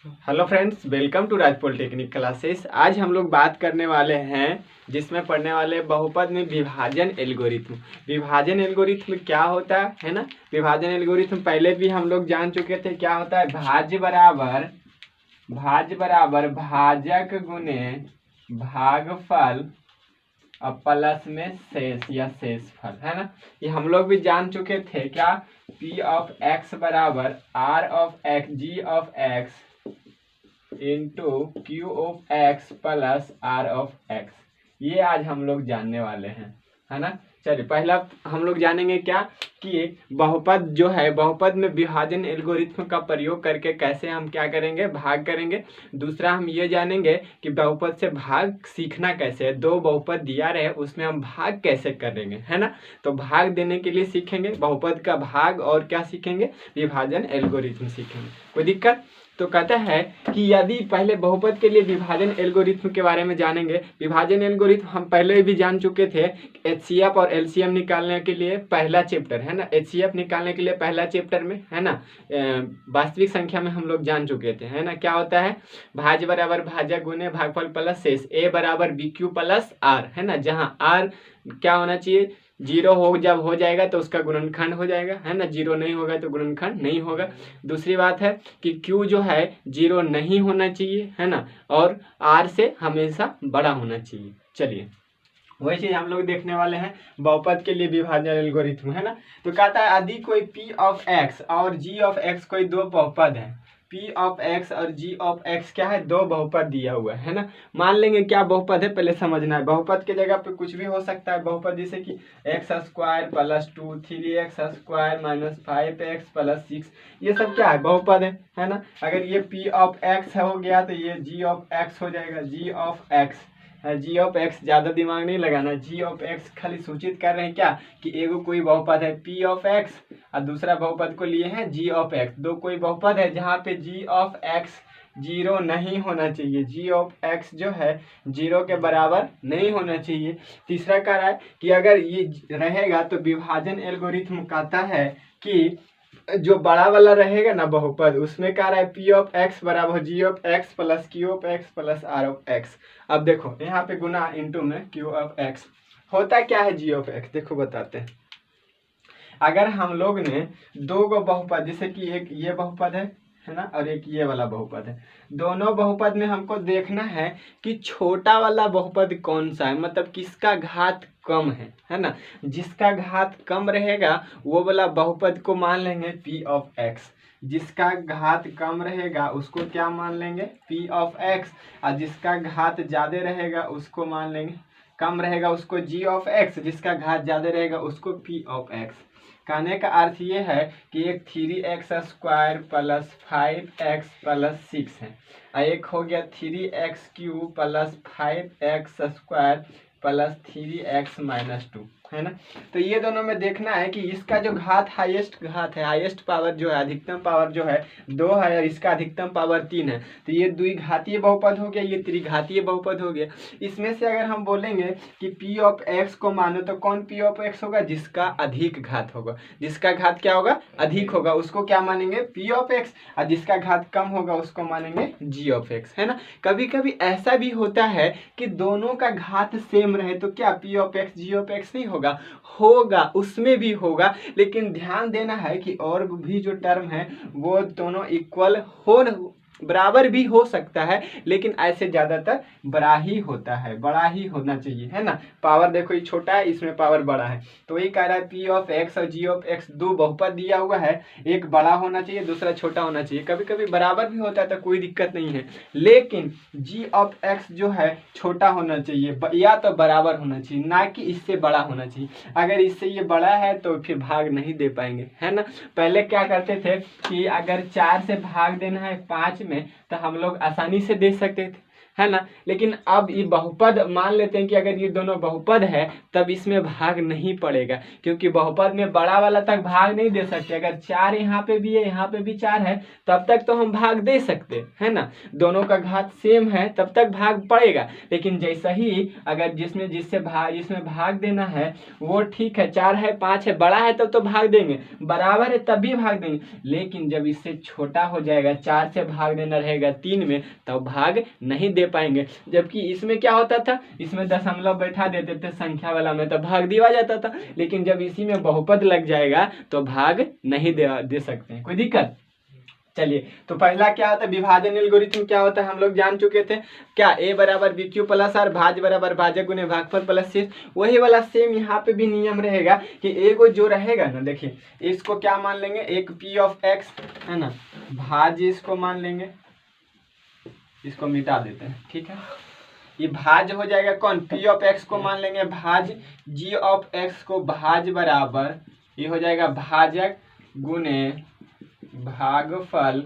Hello friends, welcome to Raj polytechnic classes. आज हम लोग बात करने वाले हैं जिसमें पढ़ने वाले बहुपद में विभाजन एल्गोरिथम। विभाजन एल्गोरिथम क्या होता है ना। विभाजन एल्गोरिथम पहले भी हम लोग जान चुके थे। क्या होता है? भाज्य बराबर भाजक गुने भागफल अब प्लस में शेष या शेषफल, है ना। ये हम लोग भी जान चुके थे। क्या? P ऑफ x बराबर R of x G of x into Q of x plus R of x। ये आज हम लोग जानने वाले हैं, है ना। चलिए, पहला हम लोग जानेंगे क्या कि बहुपद जो है, बहुपद में विभाजन एल्गोरिथम का प्रयोग करके कैसे हम क्या करेंगे, भाग करेंगे। दूसरा हम ये जानेंगे कि बहुपद से भाग सीखना कैसे है। दो बहुपद दिया रहे उसमें हम भाग कैसे करेंगे, है ना। तो भाग देने के लिए सीखेंगे बहुपद का भाग, और क्या सीखेंगे? विभाजन एल्गोरिथम सीखेंगे। कोई दिक्कत? तो कहता है कि यदि पहले बहुपद के लिए विभाजन एल्गोरिथम के बारे में जानेंगे। विभाजन एल्गोरिथम हम पहले भी जान चुके थे। एचसीएफ और एलसीएम निकालने के लिए पहला चैप्टर, है ना। एचसीएफ निकालने के लिए पहला चैप्टर में, है ना, वास्तविक संख्या में हम लोग जान चुके थे, है ना। क्या होता है? भाज्य बराबर भाजक गुने भागफल प्लस शेष। ए बराबर बी क्यू प्लस आर, है ना। जहाँ आर क्या होना चाहिए? जीरो जब हो जाएगा तो उसका गुणनखंड हो जाएगा, है ना। जीरो नहीं होगा तो गुणनखंड नहीं होगा। दूसरी बात है कि Q जो है जीरो नहीं होना चाहिए, है ना, और R से हमेशा बड़ा होना चाहिए। चलिए, वही चीज हम लोग देखने वाले हैं बहुपद के लिए विभाजन एल्गोरिथम, है ना। तो कहता है यदि कोई P ऑफ x और G ऑफ x कोई दो बहुपद है। P ऑफ x और G ऑफ x क्या है? दो बहुपद दिया हुआ है ना। मान लेंगे क्या बहुपद है, पहले समझना है। बहुपद के जगह पे कुछ भी हो सकता है बहुपद, जैसे कि x square plus 2 3x square minus 5x plus 6, ये सब क्या है? बहुपद है ना। अगर ये P ऑफ x हो गया तो ये G ऑफ x हो जाएगा। G of x, G of x, ज्यादा दिमाग नहीं लगाना। जी ऑफ एक्स खाली सूचित कर रहे हैं क्या कि एगो कोई बहुपद है पी ऑफ एक्स और दूसरा बहुपद को लिए हैं जी ऑफ एक्स। दो कोई बहुपद है जहाँ पे जी ऑफ एक्स जीरो नहीं होना चाहिए। जी ऑफ एक्स जो है जीरो के बराबर नहीं होना चाहिए। तीसरा कह रहा है कि अगर ये रहेगा तो विभाजन एल्गोरिथम कहता है कि जो बड़ा वाला रहेगा ना बहुपद, उसमें क्या रहा है? P ऑफ x बराबर G of x plus Q of x plus R of x। अब देखो यहाँ पे गुना इंटू में Q ऑफ x होता क्या है? G of x। देखो बताते हैं। अगर हम लोग ने दो गो बहुपद, जैसे कि एक ये बहुपद है ना, और एक ये वाला बहुपद है। दोनों बहुपद में हमको देखना है कि छोटा वाला बहुपद कौन सा है, मतलब किसका घात कम है ना। जिसका घात कम रहेगा वो वाला बहुपद को मान लेंगे P ऑफ x। जिसका घात कम रहेगा उसको क्या मान लेंगे? P of x। और जिसका घात ज्यादा रहेगा उसको मान लेंगे, कम रहेगा उसको G ऑफ x। जिसका घात ज्यादा रहेगा उसको P ऑफ x। कहने का अर्थ ये है कि एक 3x square plus 5x plus 6 है, और एक हो गया 3x cube plus 5x square plus 3x minus 2, है ना। तो ये दोनों में देखना है कि इसका जो घात हाईएस्ट घात है, हाईएस्ट पावर जो है, अधिकतम पावर जो है 2 है और इसका अधिकतम पावर 3 है। तो ये द्विघातीय बहुपद हो गया, ये त्रिघातीय बहुपद हो गया। इसमें से अगर हम बोलेंगे कि P ऑफ x को मानो तो कौन P ऑफ x होगा? जिसका अधिक घात होगा। जिसका घात क्या होगा? अधिक होगा, उसको क्या मानेंगे? P of x। और जिसका घात कम होगा उसको मानेंगे G ऑफ x, है ना। कभी कभी ऐसा भी होता है कि दोनों का घात सेम रहे तो क्या P of x G of x नहीं होगा, उसमें भी होगा। लेकिन ध्यान देना है कि और भी जो टर्म है वो दोनों इक्वल बराबर भी हो सकता है, लेकिन ऐसे ज्यादातर बड़ा ही होता है, बड़ा ही होना चाहिए, है ना। पावर देखो ये छोटा है, इसमें पावर बड़ा है। तो वही कह रहा है P ऑफ x और G ऑफ x दो बहुपद दिया हुआ है, एक बड़ा होना चाहिए दूसरा छोटा होना चाहिए। कभी कभी बराबर भी होता है तो कोई दिक्कत नहीं है, लेकिन G ऑफ x जो है छोटा होना चाहिए या तो बराबर होना चाहिए, ना कि इससे बड़ा होना चाहिए। अगर इससे ये बड़ा है तो फिर भाग नहीं दे पाएंगे, है ना। पहले क्या करते थे कि अगर 4 से भाग देना है 5 में तो हम लोग आसानी से दे सकते थे, है ना। लेकिन अब ये बहुपद मान लेते हैं कि अगर ये दोनों बहुपद है तब इसमें भाग नहीं पड़ेगा, क्योंकि बहुपद में बड़ा वाला तक भाग नहीं दे सकते। अगर 4 यहाँ पे भी है, यहाँ पे भी 4 है, तब तक तो हम भाग दे सकते है ना, दोनों का घात सेम है तब तक भाग पड़ेगा। लेकिन जैसा ही अगर जिसमें भाग देना है वो ठीक है, 4 है 5 है, बड़ा है तब तो भाग देंगे, बराबर है तब भी भाग देंगे। लेकिन जब इससे छोटा हो जाएगा, 4 से भाग देना रहेगा 3 में, तब भाग नहीं दे पाएंगे। जबकि इसमें क्या होता था, इसमें दशमलव बैठा देते थे संख्या वाला में, तो भाग दिया जाता था। लेकिन जब इसी में बहुपद लग जाएगा तो भाग नहीं दे सकते हैं, कोई दिक्कत। चलिए, तो पहला क्या होता है, विभाजन एल्गोरिथम क्या होता है हम लोग जान चुके थे। क्या a बराबर बी क्यू प्लस आर, भाज्य बराबर भाजक गुने भागफल प्लस शेष। वही वाला सेम यहाँ पे भी नियम रहेगा कि एगो जो रहेगा ना, देखिए इसको क्या मान लेंगे, एक p ऑफ x है ना, भाज्य इसको मान लेंगे, इसको मिटा देते हैं, ठीक है। ये भाज्य हो जाएगा कौन, p ऑफ x को मान लेंगे भाज्य, g ऑफ x को भाज्य बराबर ये हो जाएगा भाजक गुने भागफल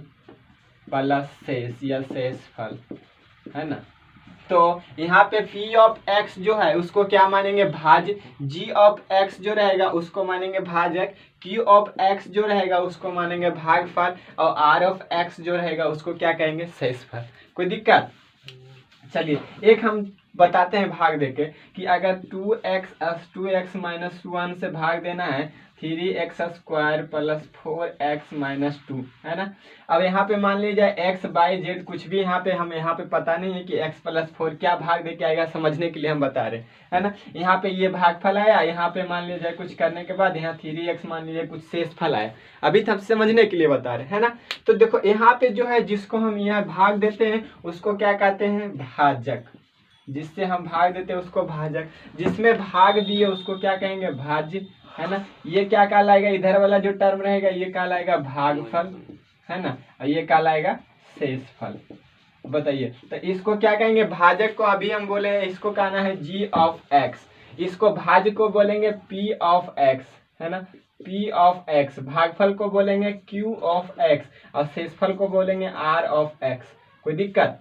प्लस शेष या शेषफल, है ना। तो यहाँ पे p ऑफ x जो है उसको क्या मानेंगे भाज्य, g ऑफ x जो रहेगा उसको मानेंगे भाजक, q ऑफ x जो रहेगा उसको मानेंगे भागफल, और r ऑफ x जो रहेगा उसको क्या कहेंगे, शेषफल। कोई दिक्कत। चलिए, एक हम बताते हैं भाग देके कि अगर 2x माइनस 1 से भाग देना है 3x square plus 4x minus 2, है ना। अब यहाँ पे मान लीजिए x बाई जेड कुछ भी यहाँ पे हम यहाँ पे पता नहीं है कि x प्लस 4 क्या भाग दे के आएगा, समझने के लिए हम बता रहे है ना। यहाँ पे ये भागफल आया, यहाँ पे मान लीजिए कुछ करने के बाद यहाँ 3x मान लीजिए कुछ शेषफल आया, अभी तो हम समझने के लिए बता रहे है ना। तो देखो यहाँ पे जो है जिसको हम यहाँ भाग देते हैं उसको क्या कहते हैं, भाजक। जिससे हम भाग देते हैं उसको भाजक, जिसमें भाग दिए उसको क्या कहेंगे, भाज्य, है ना। ये क्या कहलाएगा, इधर वाला जो टर्म रहेगा ये कहलाएगा भागफल, है ना, और ये कहलाएगा शेषफल। बताइए, तो इसको क्या कहेंगे, भाजक को अभी हम बोले हैं इसको कहना है g ऑफ x, इसको भाज्य को बोलेंगे p ऑफ x, है ना, p ऑफ x, भागफल को बोलेंगे q ऑफ x, और शेषफल को बोलेंगे r ऑफ x। कोई दिक्कत।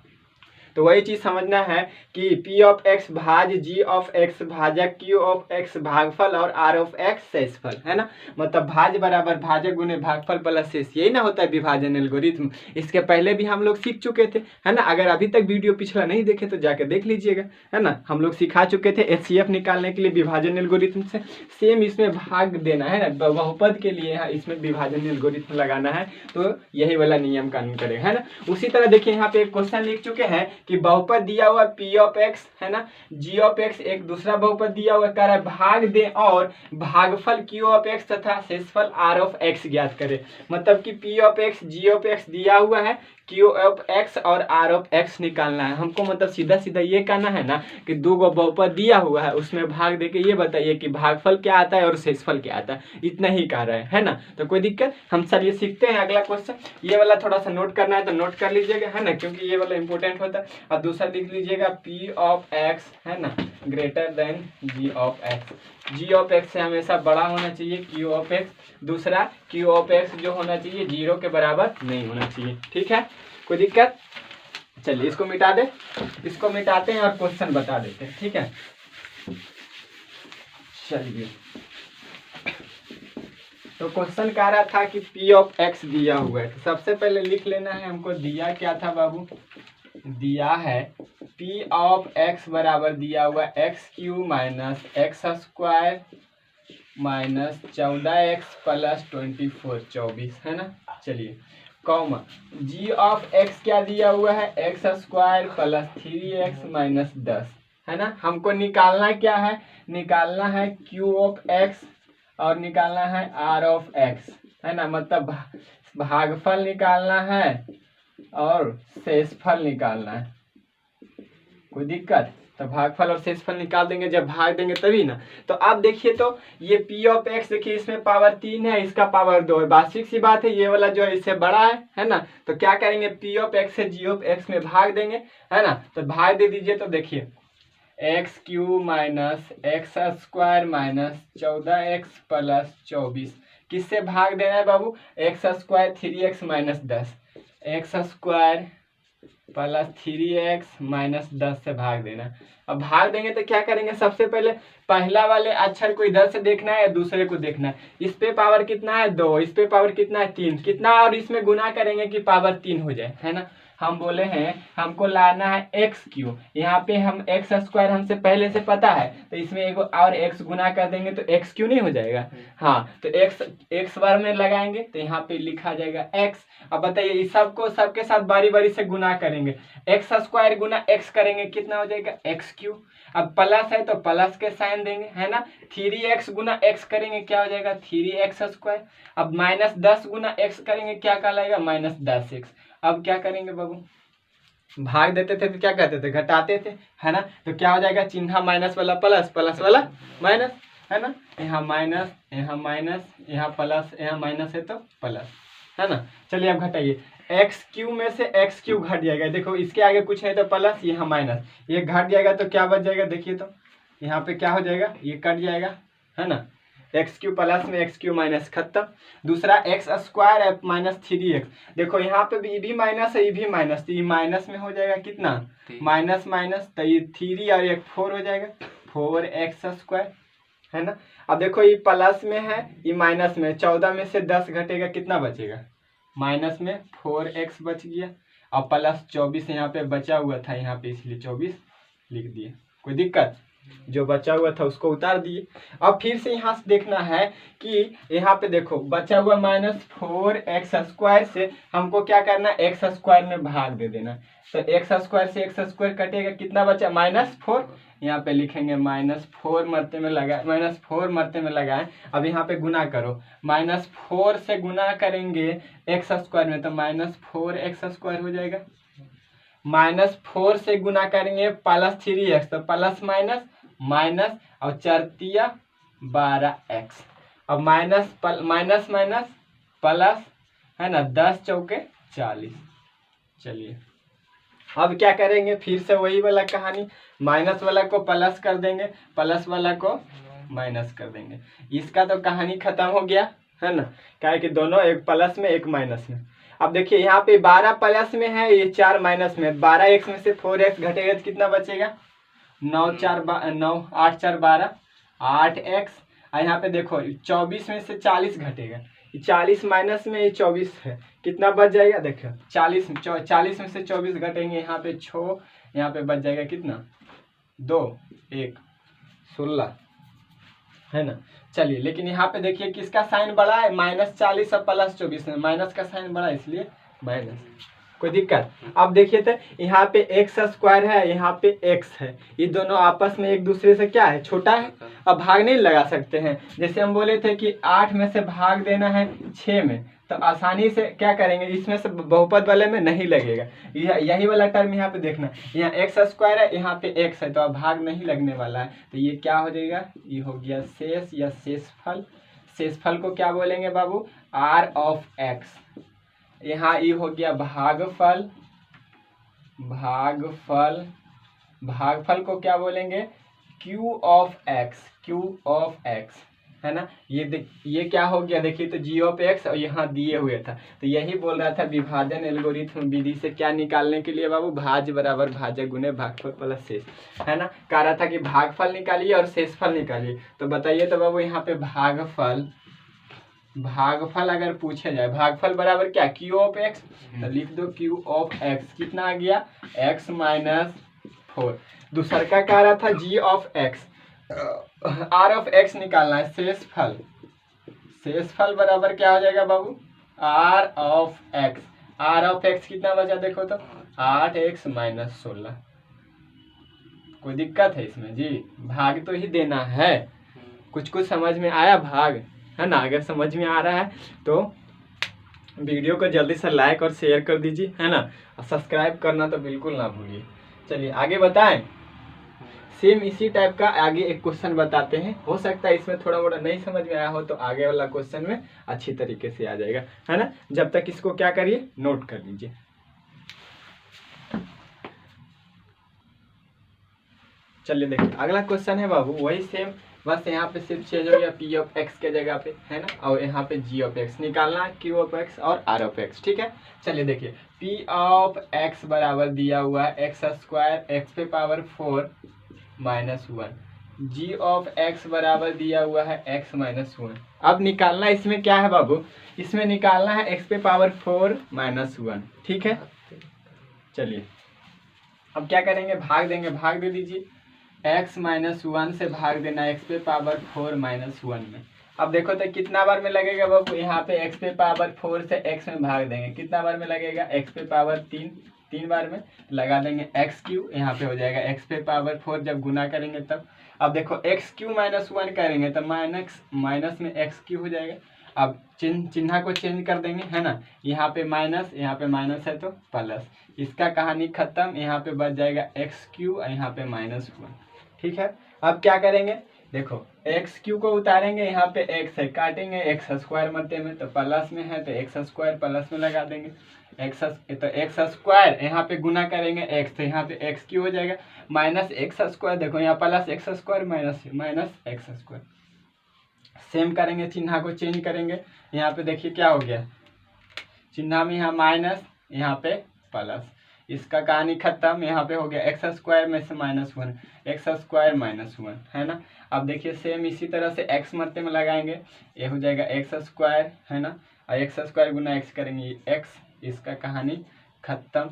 तो वही चीज समझना है कि p ऑफ x भाज्य, g ऑफ x भाजक, q ऑफ x भागफल और r ऑफ x शेषफल, है ना। मतलब भाज्य बराबर भाजक गुने भागफल प्लस शेष, यही ना होता है विभाजन एल्गोरिथम। इसके पहले भी हम लोग सीख चुके थे, है ना। अगर अभी तक वीडियो पिछला नहीं देखे तो जाकर देख लीजिएगा, है ना। हम लोग सिखा चुके थे HCF निकालने के लिए विभाजन एल्गोरिथम से, सेम इसमें भाग देना है ना, बहुपद के लिए इसमें विभाजन एल्गोरिथम लगाना है, तो यही वाला नियम कानून करेगा, है ना। उसी तरह देखिए यहाँ पे एक क्वेश्चन लिख चुके हैं कि बहुपद दिया हुआ p ऑफ x, है ना, g ऑफ x, एक दूसरा बहुपद दिया हुआ कह रहा है भाग दे और भागफल q ऑफ x तथा शेषफल r ऑफ x ज्ञात करे। मतलब कि p of x, g of x दिया हुआ है, q ऑफ x और r ऑफ x निकालना है हमको। मतलब सीधा सीधा ये कहना है ना कि दो गो बहुपद दिया हुआ है, उसमें भाग देके ये बताइए कि भागफल क्या आता है और शेषफल क्या आता है, इतना ही कह रहा है ना। तो कोई दिक्कत। हम चलिए सीखते हैं अगला क्वेश्चन। ये वाला थोड़ा सा नोट करना है तो नोट कर लीजिएगा, है ना, क्योंकि ये वाला इंपॉर्टेंट होता है। और दूसरा लिख लीजिएगा p ऑफ x, है ना, greater than g of x, g of x से हमेशा बड़ा होना चाहिए q ऑफ x, दूसरा q ऑफ x जो होना चाहिए 0 के बराबर नहीं होना चाहिए, ठीक है। कोई दिक्कत। चलिए इसको मिटा दे, इसको मिटाते हैं और क्वेश्चन बता देते हैं, ठीक है। चलिए, तो क्वेश्चन कह रहा था कि p ऑफ x दिया हुआ है, तो सबसे पहले लिख लेना है हमको दिया क्या था बाबू, दिया है p ऑफ x बराबर दिया हुआ x cube minus x square minus 14x plus 24 24, है ना। चलिए, कॉमा g ऑफ x क्या दिया हुआ है, x square plus 3x minus 10, है ना। हमको निकालना क्या है, निकालना है q ऑफ x और निकालना है r ऑफ x, है ना। मतलब भागफल निकालना है और शेषफल निकालना है। कोई दिक्कत। तो भागफल और शेषफल निकाल देंगे, जब भाग देंगे तभी ना। तो आप देखिए, तो ये p ऑफ x देखिए, इसमें पावर 3 है, इसका पावर 2 है, वास्तविक सी बात है, ये वाला जो है इससे बड़ा है ना। तो क्या करेंगे, p ऑफ x से g ऑफ x में भाग देंगे, है ना। तो भाग दे दीजिए, तो देखिए x cube minus x square minus 14x plus 24, किससे भाग देना है बाबू, x square 3x minus 10, x square plus 3x minus 10 से भाग देना। अब भाग देंगे तो क्या करेंगे, सबसे पहले पहला वाले अक्षर को इधर से देखना है या दूसरे को देखना है। इस पे पावर कितना है 2, इस पे पावर कितना है 3, कितना और इसमें गुना करेंगे कि पावर 3 हो जाए, है ना। हम बोले हैं हमको लाना है एक्स क्यू, यहाँ पे हम एक्स स्क्वायर हमसे पहले से पता है, तो इसमें एक और एक्स गुना कर देंगे तो एक्स क्यू नहीं हो जाएगा। हाँ, तो एक्स बार में लगाएंगे तो यहाँ पे लिखा जाएगा एक्स। अब बताइए इस सबको सबके साथ बारी बारी से गुना करेंगे, एक्स स्क्वायर गुना एक्स करेंगे कितना हो जाएगा एक्स क्यू। अब प्लस है तो प्लस के साइन देंगे, है ना। 3x गुना एक्स करेंगे क्या हो जाएगा 3x स्क्वायर। अब माइनस 10 गुना एक्स करेंगे क्या कहलाएगा माइनस 10x। अब क्या करेंगे बाबू, भाग देते थे तो क्या कहते थे घटाते थे, है ना। तो क्या हो जाएगा चिन्ह माइनस वाला प्लस, प्लस वाला माइनस, है ना। यहाँ माइनस, यहाँ माइनस, यहाँ प्लस, यहाँ माइनस है तो प्लस, है ना। चलिए अब घटाइए, एक्स क्यू में से एक्स क्यू घट जाएगा, देखो इसके आगे कुछ नहीं तो प्लस, यहाँ माइनस, ये घट जाएगा तो क्या बच जाएगा देखिए, तो यहाँ पे क्या हो जाएगा ये कट जाएगा, है ना। एक्स क्यू प्लस में एक्स क्यू माइनस खत्म। दूसरा एक्स स्क्वायर माइनस 3x, देखो यहाँ पे भी माइनस है, ये भी माइनस, तो ये माइनस में हो जाएगा कितना माइनस माइनस, तो ये 3 और एक 4 हो जाएगा 4x स्क्वायर, है ना। अब देखो ये प्लस में है ये माइनस में, 14 में से 10 घटेगा कितना बचेगा माइनस में 4x बच गया। अब प्लस 24 यहाँ पे बचा हुआ था, यहाँ पे इसलिए 24 लिख दिए, कोई दिक्कत, जो बचा हुआ था उसको उतार दिए। अब फिर से यहाँ से देखना है कि यहाँ पे देखो बचा हुआ माइनस 4x स्क्वायर से हमको क्या करना है एक्स स्क्वायर में भाग दे देना। तो एक्स स्क्वायर से एक्स स्क्वायर कटेगा कितना बचा माइनस 4, यहाँ पे लिखेंगे माइनस 4 मरते में लगाए, माइनस 4 मरते में लगाए। अब यहाँ पे गुना करो, माइनस 4 से गुना करेंगे एक्स स्क्वायर में तो माइनस 4x स्क्वायर हो जाएगा। माइनस 4 से गुना करेंगे प्लस 3x तो प्लस माइनस माइनस और 4 12x। अब माइनस माइनस माइनस प्लस, है ना, 10 चौके 40। चलिए अब क्या करेंगे, फिर से वही वाला कहानी, माइनस वाला को प्लस कर देंगे, प्लस वाला को माइनस कर देंगे। इसका तो कहानी खत्म हो गया, है ना, क्या है कि दोनों एक प्लस में एक माइनस में। अब देखिए यहाँ पे 12 प्लस में है, ये 4 माइनस में, 12x में से 4x घटेगा तो कितना बचेगा 9 8 4 12 8x। और यहाँ पे देखो 24 में से 40 घटेगा, 40 माइनस में ये 24 है, कितना बच जाएगा देखो 40 में से 24 घटेंगे, यहाँ पे 6, यहाँ पे बच जाएगा कितना 2 1 16, है ना। चलिए लेकिन यहाँ पे देखिए किसका साइन बड़ा है माइनस 40 और प्लस 24 में माइनस का साइन बड़ा है इसलिए माइनस, कोई दिक्कत। अब देखिए तो यहाँ पे एक्स स्क्वायर है, यहाँ पे एक्स है, ये दोनों आपस में एक दूसरे से क्या है छोटा है। अब भाग नहीं लगा सकते हैं, जैसे हम बोले थे कि 8 में से भाग देना है 6 में, तो आसानी से क्या करेंगे इसमें से बहुपद वाले में नहीं लगेगा, यही वाला टर्म यहाँ पे देखना, यहाँ एक्स स्क्वायर है यहाँ पे एक्स है तो अब भाग नहीं लगने वाला है, तो ये क्या हो जाएगा ये हो गया शेष या शेषफल। शेषफल को क्या बोलेंगे बाबू r ऑफ x। यहाँ ये हो गया भागफल, भागफल, भागफल को क्या बोलेंगे q of x, q of x, है ना। ये क्या हो गया देखिए तो g ऑफ x और यहाँ दिए हुए था, तो यही बोल रहा था विभाजन एल्गोरिथम विधि से क्या निकालने के लिए बाबू भाज्य बराबर भाजक गुने भागफल प्लस शेष, है ना। कह रहा था कि भागफल निकालिए और शेषफल निकालिए, तो बताइए तो बाबू यहाँ पे भागफल, भागफल अगर पूछे जाए भागफल बराबर क्या q ऑफ x, तो लिख दो q ऑफ x कितना आ गया x माइनस 4। दूसरा का कह रहा था g of x, r of x निकालना है। शेषफल, शेषफल बराबर क्या हो जाएगा बाबू r of x, r of x कितना बचा देखो तो 8x माइनस 16। कोई दिक्कत है इसमें जी, भाग तो ही देना है, कुछ कुछ समझ में आया भाग, है ना। अगर समझ में आ रहा है तो वीडियो को जल्दी से लाइक और शेयर कर दीजिए, है ना, सब्सक्राइब करना तो बिल्कुल ना भूलिए। चलिए आगे बताएं, सेम इसी टाइप का आगे एक क्वेश्चन बताते हैं, हो सकता है इसमें थोड़ा मोड़ा नहीं समझ में आया हो तो आगे वाला क्वेश्चन में अच्छी तरीके से आ जाएगा, है ना। जब तक इसको क्या करिए नोट कर लीजिए। चलिए देखिए अगला क्वेश्चन है बाबू वही सेम बस यहाँ पे सिर्फ चेंज हो गया पी ऑफ एक्स के जगह पे, है ना, और यहाँ पे जी ऑफ एक्स निकालना है, क्यू ऑफ एक्स और आर ऑफ एक्स। ठीक है, चलिए देखिए पी ऑफ एक्स बराबर दिया हुआ है एक्स स्क्वायर एक्स पे power 4 minus 1, G of x बराबर दिया हुआ है एक्स माइनस 1। अब निकालना इसमें क्या है बाबू, इसमें निकालना है एक्स पे पावर 4 माइनस 1। ठीक है, चलिए अब क्या करेंगे, भाग देंगे, भाग दे दीजिए, x माइनस 1 से भाग देना एक्स पे पावर 4 माइनस 1 में। अब देखो तो कितना बार में लगेगा बाबू, यहाँ पे x पे पावर 4 से x में भाग देंगे, कितना बार में लगेगा, x पे पावर 3 बार में लगा देंगे एक्स क्यू, यहाँ पे हो जाएगा x पे पावर 4 जब गुना करेंगे तब। अब देखो एक्स क्यू माइनस 1 करेंगे तो माइनस में एक्स क्यू हो जाएगा। अब चिन्ह को चेंज कर देंगे, है ना, यहाँ पे माइनस है तो प्लस, इसका कहानी खत्म, यहाँ पे बच जाएगा एक्स क्यू और यहाँ पे माइनस 1। ठीक है, अब क्या करेंगे, देखो एक्स क्यू को उतारेंगे, यहाँ पे एक्स है, काटेंगे एक्स स्क्वायर मध्य में तो प्लस में है तो एक्स स्क्वायर प्लस में लगा देंगे, एक्स स्क्वायर यहाँ पे गुना करेंगे एक्स, तो यहाँ पे एक्स क्यू हो जाएगा माइनस एक्स स्क्वायर, देखो यहाँ plus x square minus x square. Same करेंगे, चिन्ह को चेंज करेंगे, यहाँ पे देखिए क्या हो गया, चिन्ह में यहाँ माइनस यहाँ पे प्लस, इसका कहानी खत्म, यहाँ पे हो गया एक्स स्क्वायर में से माइनस 1, एक्स स्क्वायर माइनस 1, है ना। अब देखिए सेम इसी तरह से एक्स मध्य में लगाएंगे, ये हो जाएगा एक्स स्क्वायर, है ना, और एक्स स्क्वायर गुना एक्स करेंगे एक्स, इसका कहानी खत्म,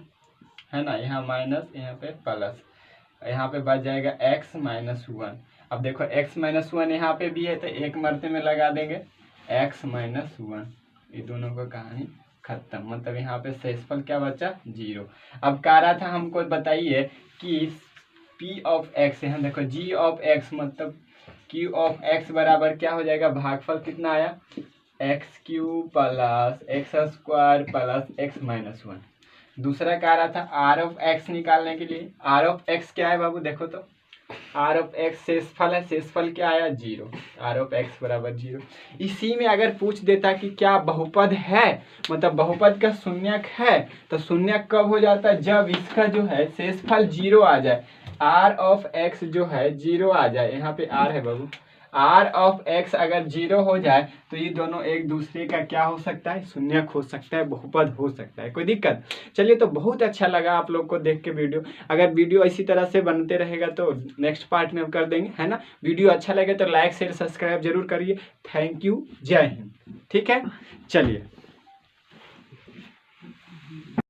है ना, यहाँ माइनस यहाँ पे प्लस, यहाँ पे बच जाएगा एक्स माइनस 1। अब देखो एक्स माइनस 1 यहाँ पे भी है तो एक मर्ते में लगा देंगे एक्स माइनस 1, ये दोनों का कहानी खत्म, मतलब यहाँ पे शेषफल क्या बचा, 0। अब कह रहा था हमको बताइए कि पी ऑफ एक्स, यहाँ देखो जी ऑफ एक्स मतलब क्यू ऑफ एक्स बराबर क्या हो जाएगा, भागफल कितना आया, x Q plus x square plus x minus 1। दूसरा कह रहा था आर ऑफ एक्स निकालने के लिए, आर ऑफ एक्स क्या है बाबू, देखो तो आर ऑफ एक्स शेषफल है, शेषफल क्या आया, 0, आर ऑफ एक्स बराबर 0। इसी में अगर पूछ देता कि क्या बहुपद है, मतलब बहुपद का शून्यक है, तो शून्यक कब हो जाता है, जब इसका जो है शेषफल 0 आ जाए, आर ऑफ एक्स जो है 0 आ जाए, यहाँ पे आर है बाबू, आर ऑफ एक्स अगर 0 हो जाए तो ये दोनों एक दूसरे का क्या हो सकता है, शून्यक हो सकता है, बहुपद हो सकता है, कोई दिक्कत। चलिए तो बहुत अच्छा लगा आप लोग को देख के वीडियो, अगर वीडियो इसी तरह से बनते रहेगा तो नेक्स्ट पार्ट में हम कर देंगे, है ना। वीडियो अच्छा लगे तो लाइक शेयर सब्सक्राइब जरूर करिए। थैंक यू, जय हिंद। ठीक है, चलिए।